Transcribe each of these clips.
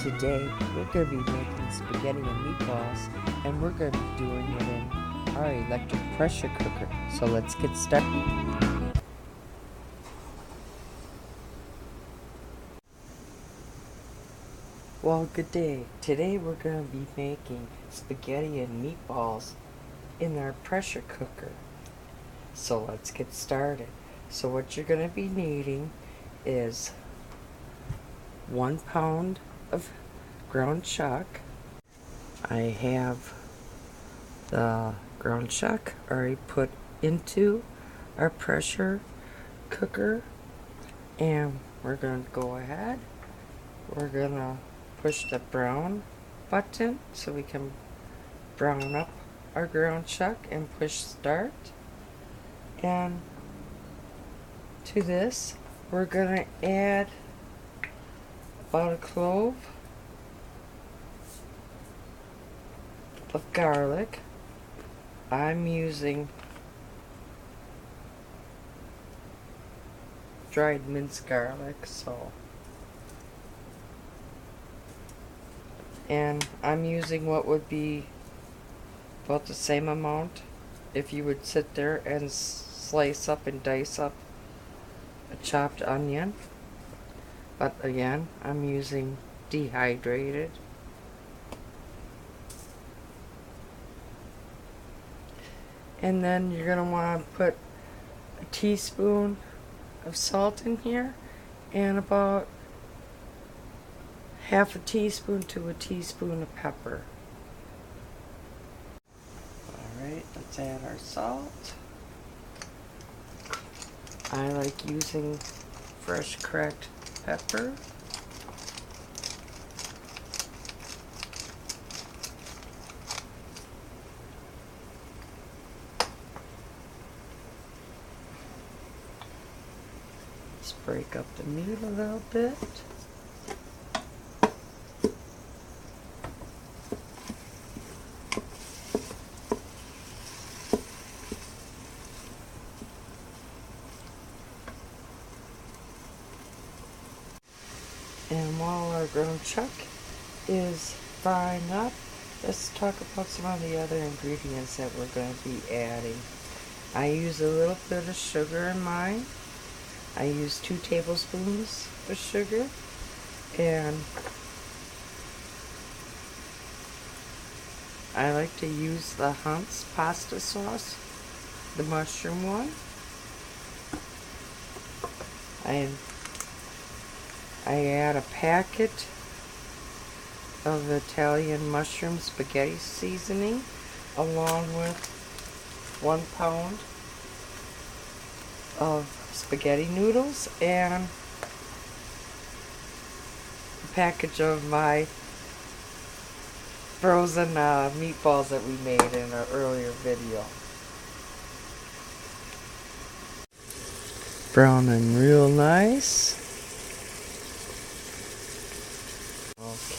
Today we're going to be making spaghetti and meatballs, and we're going to be doing it in our electric pressure cooker. So let's get started. Well, good day. Today we're going to be making spaghetti and meatballs in our pressure cooker. So let's get started. So what you're going to be needing is 1 pound of ground chuck. I have the ground chuck already put into our pressure cooker, and we're going to go ahead. We're going to push the brown button so we can brown up our ground chuck and push start. And to this, we're going to add about a clove of garlic. I'm using dried minced garlic, and I'm using what would be about the same amount if you would sit there and slice up and dice up a chopped onion. But again, I'm using dehydrated. And then you're going to want to put a teaspoon of salt in here and about half a teaspoon to a teaspoon of pepper. Alright, let's add our salt. I like using fresh cracked pepper. Let's break up the meat a little bit. And while our ground chuck is frying up, let's talk about some of the other ingredients that we're going to be adding. I use a little bit of sugar in mine. I use 2 tablespoons of sugar, and I like to use the Hunt's pasta sauce, the mushroom one. I add a packet of Italian mushroom spaghetti seasoning along with 1 pound of spaghetti noodles and a package of my frozen meatballs that we made in an earlier video. Browning real nice.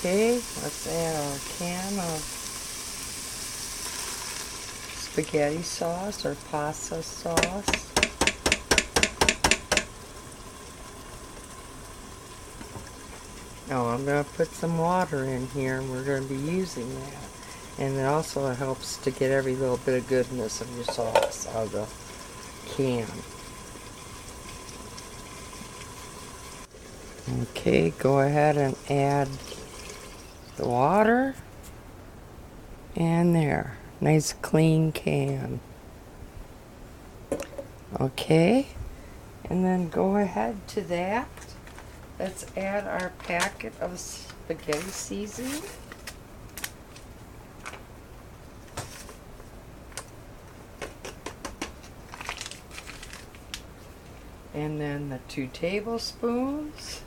Okay, let's add our can of spaghetti sauce or pasta sauce. Now I'm going to put some water in here, and we're going to be using that. And it also helps to get every little bit of goodness of your sauce out of the can. Okay, go ahead and add the water. And there, nice clean can. Okay, and then go ahead to that. Let's add our packet of spaghetti seasoning. And then the 2 tablespoons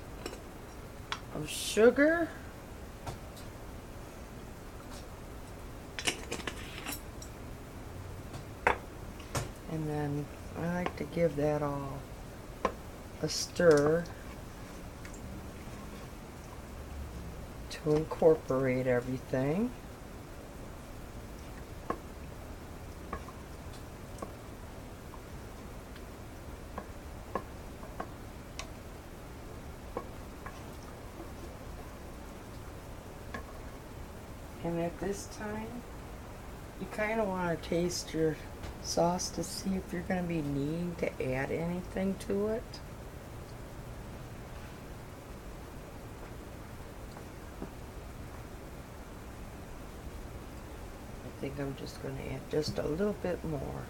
of sugar. And then I like to give that all a stir to incorporate everything. And at this time, you kind of want to taste your sauce to see if you're going to be needing to add anything to it. I think I'm just going to add just a little bit more.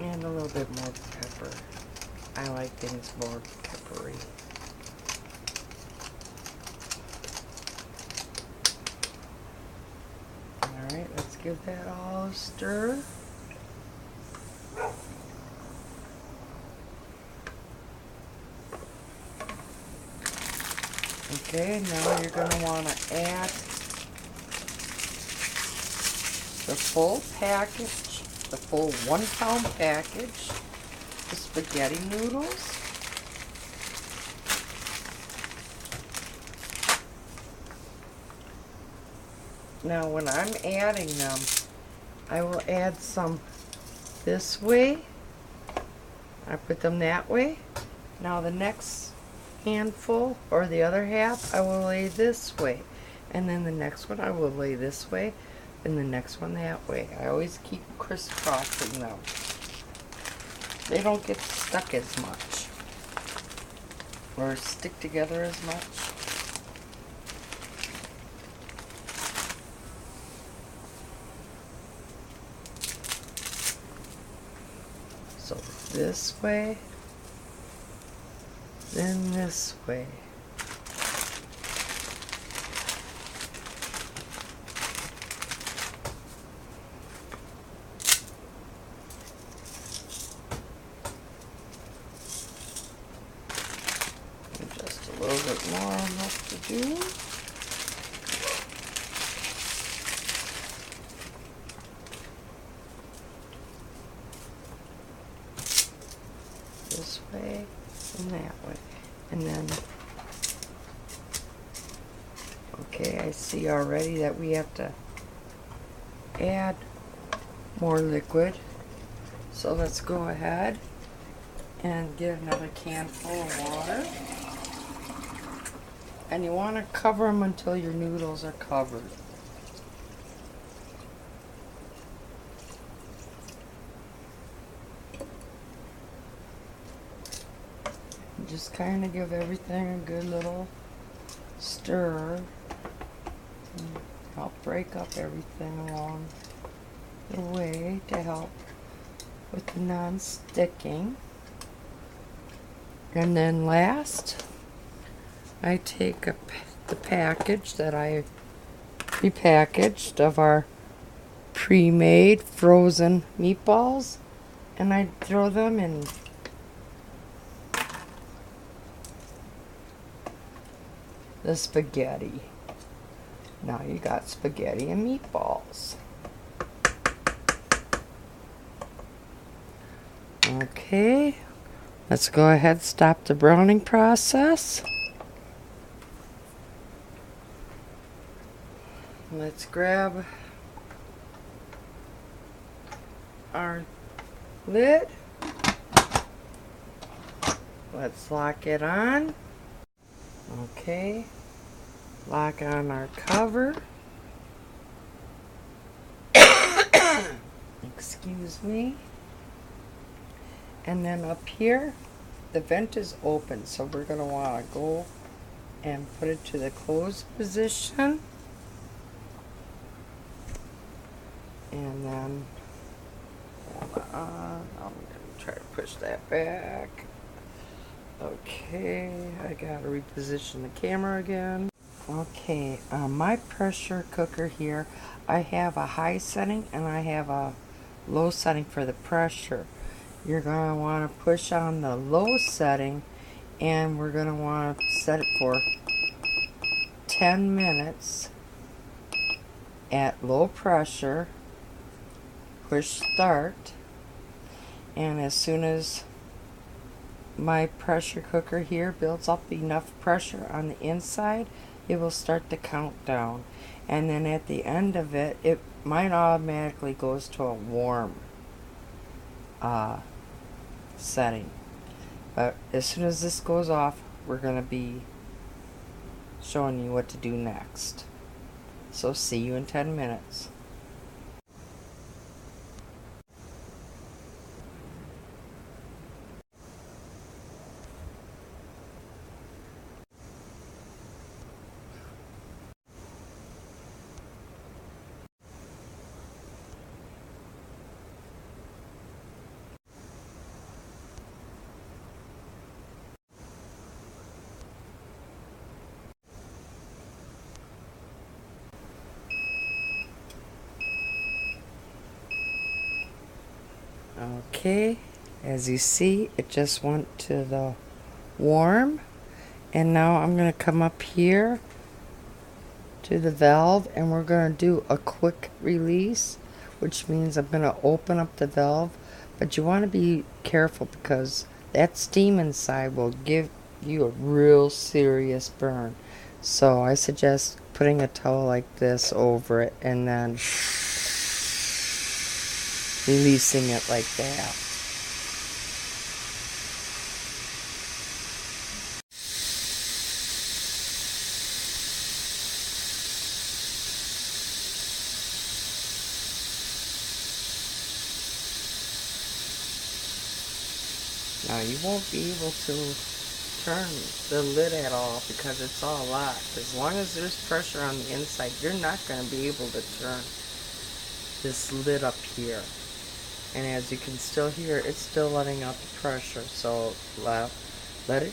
And a little bit more pepper. I like things more peppery. Alright, let's give that all a stir. Okay, now you're going to want to add the full package, the full 1 pound package, the spaghetti noodles. Now when I'm adding them, I will add some this way. I put them that way. Now the next handful, or the other half, I will lay this way. And then the next one I will lay this way, and the next one that way. I always keep crisscrossing them. They don't get stuck as much, or stick together as much. So this way, then this way. And just a little bit more left to do. This way and that way. And then, okay, I see already that we have to add more liquid. So let's go ahead and get another can full of water. And you want to cover them until your noodles are covered. Just kind of give everything a good little stir. Help break up everything along the way to help with the non-sticking. And then last, I take the package that I repackaged of our pre-made frozen meatballs, and I throw them in the spaghetti. Now you got spaghetti and meatballs. Okay, let's go ahead and stop the browning process. Let's grab our lid. Let's lock it on. Okay, lock on our cover. Excuse me. And then up here, the vent is open, so we're going to want to go and put it to the closed position. And then, I'm going to try to push that back. Okay, I gotta reposition the camera again. Okay, my pressure cooker here, I have a high setting and I have a low setting for the pressure. You're gonna want to push on the low setting, and we're gonna want to set it for 10 minutes at low pressure. Push start, and as soon as my pressure cooker here builds up enough pressure on the inside, it will start the countdown. And then at the end of it, mine automatically goes to a warm setting. But as soon as this goes off, we're going to be showing you what to do next. So see you in 10 minutes. Okay, as you see, it just went to the warm, and now I'm going to come up here to the valve, and we're going to do a quick release, which means I'm going to open up the valve, but you want to be careful because that steam inside will give you a real serious burn. So I suggest putting a towel like this over it and then releasing it like that. Now you won't be able to turn the lid at all because it's all locked. As long as there's pressure on the inside, you're not going to be able to turn this lid up here. And as you can still hear, it's still letting out the pressure. So let it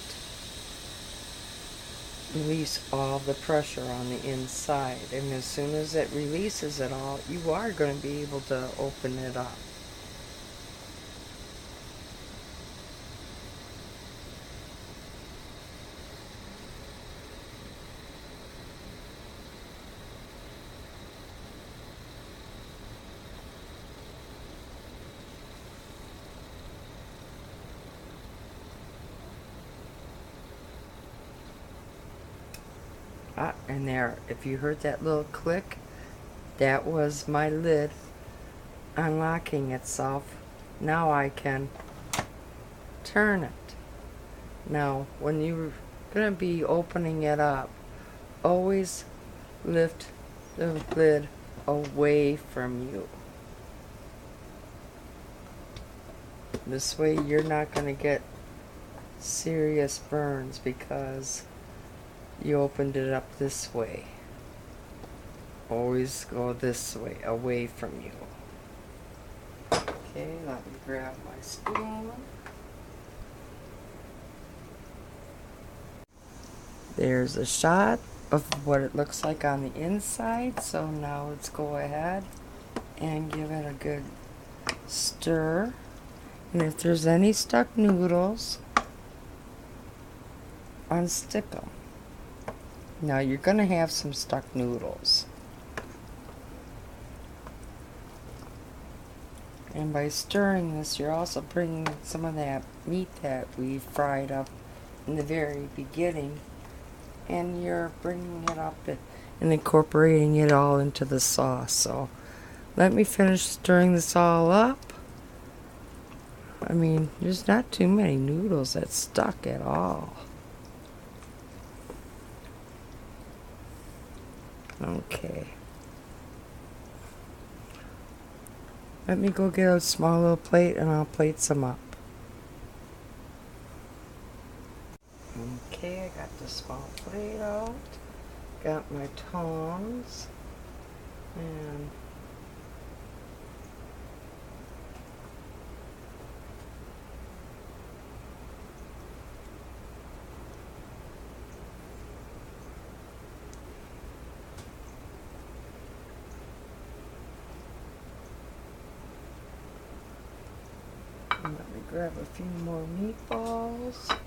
release all the pressure on the inside. And as soon as it releases it all, you are going to be able to open it up. And there, if you heard that little click, that was my lid unlocking itself. Now I can turn it. Now, when you're going to be opening it up, always lift the lid away from you. This way you're not going to get serious burns because you opened it up this way. Always go this way, away from you. Okay, let me grab my spoon. There's a shot of what it looks like on the inside. So now let's go ahead and give it a good stir. And if there's any stuck noodles, unstick them. Now you're going to have some stuck noodles. And by stirring this, you're also bringing some of that meat that we fried up in the very beginning, and you're bringing it up and incorporating it all into the sauce. So let me finish stirring this all up. I mean, there's not too many noodles that's stuck at all. Okay. Let me go get a small little plate and I'll plate some up. Okay, I got the small plate out. Got my tongs. And let me grab a few more meatballs.